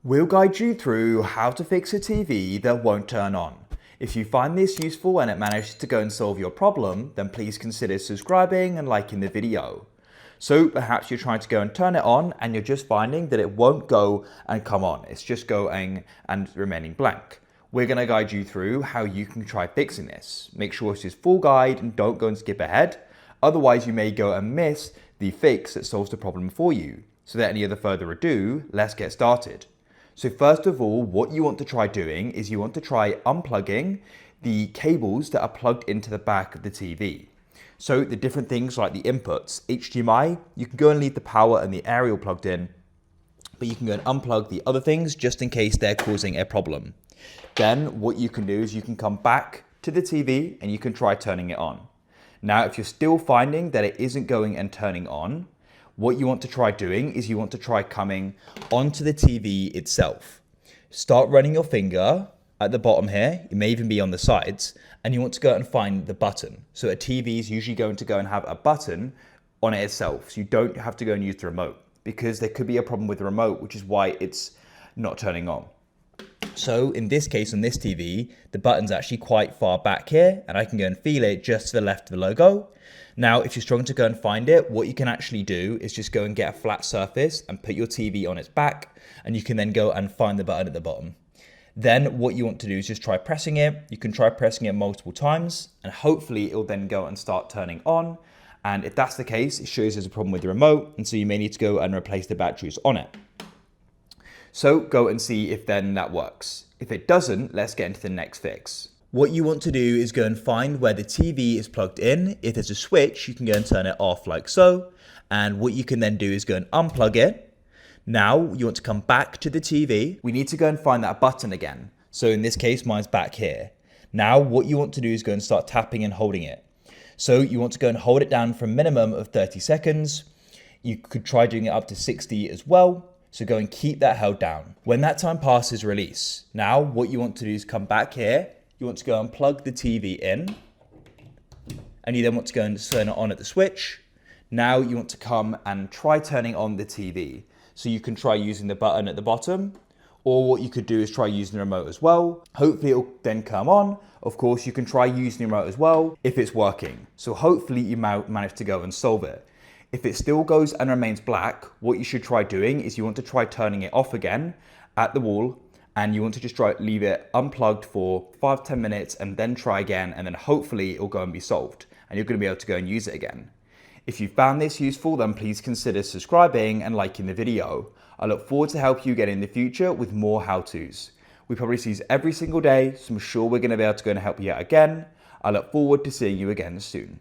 We'll guide you through how to fix a TV that won't turn on. If you find this useful and it manages to go and solve your problem, then please consider subscribing and liking the video. So perhaps you're trying to go and turn it on and you're just finding that it won't go and come on. It's just going and remaining blank. We're going to guide you through how you can try fixing this. Make sure it's this full guide and don't go and skip ahead. Otherwise you may go and miss the fix that solves the problem for you. So without any other further ado, let's get started. So first of all, what you want to try doing is you want to try unplugging the cables that are plugged into the back of the TV. So the different things like the inputs, HDMI, you can go and leave the power and the aerial plugged in, but you can go and unplug the other things just in case they're causing a problem. Then what you can do is you can come back to the TV and you can try turning it on. Now, if you're still finding that it isn't going and turning on, what you want to try doing is you want to try coming onto the TV itself. Start running your finger at the bottom here, it may even be on the sides, and you want to go and find the button. So a TV is usually going to go and have a button on it itself, so you don't have to go and use the remote, because there could be a problem with the remote, which is why it's not turning on. So in this case, on this TV, the button's actually quite far back here, and I can go and feel it just to the left of the logo. Now, if you're struggling to go and find it, what you can actually do is just go and get a flat surface and put your TV on its back, and you can then go and find the button at the bottom. Then what you want to do is just try pressing it. You can try pressing it multiple times, and hopefully it'll then go and start turning on. And if that's the case, it shows there's a problem with the remote, and so you may need to go and replace the batteries on it. So go and see if then that works. If it doesn't, let's get into the next fix. What you want to do is go and find where the TV is plugged in. If there's a switch, you can go and turn it off like so. And what you can then do is go and unplug it. Now you want to come back to the TV. We need to go and find that button again. So in this case, mine's back here. Now what you want to do is go and start tapping and holding it. So you want to go and hold it down for a minimum of 30 seconds. You could try doing it up to 60 as well. So go and keep that held down. When that time passes, release. Now what you want to do is come back here. You want to go and plug the TV in, and you then want to go and turn it on at the switch. Now you want to come and try turning on the TV. So you can try using the button at the bottom, or what you could do is try using the remote as well. Hopefully it'll then come on. Of course, you can try using the remote as well if it's working. So hopefully you manage to go and solve it. If it still goes and remains black, what you should try doing is you want to try turning it off again at the wall, and you want to just leave it unplugged for 5-10 minutes and then try again, and then hopefully it'll go and be solved and you're going to be able to go and use it again. If you found this useful, then please consider subscribing and liking the video. I look forward to help you again in the future with more how-tos. We publish these every single day, so I'm sure we're going to be able to go and help you out again. I look forward to seeing you again soon.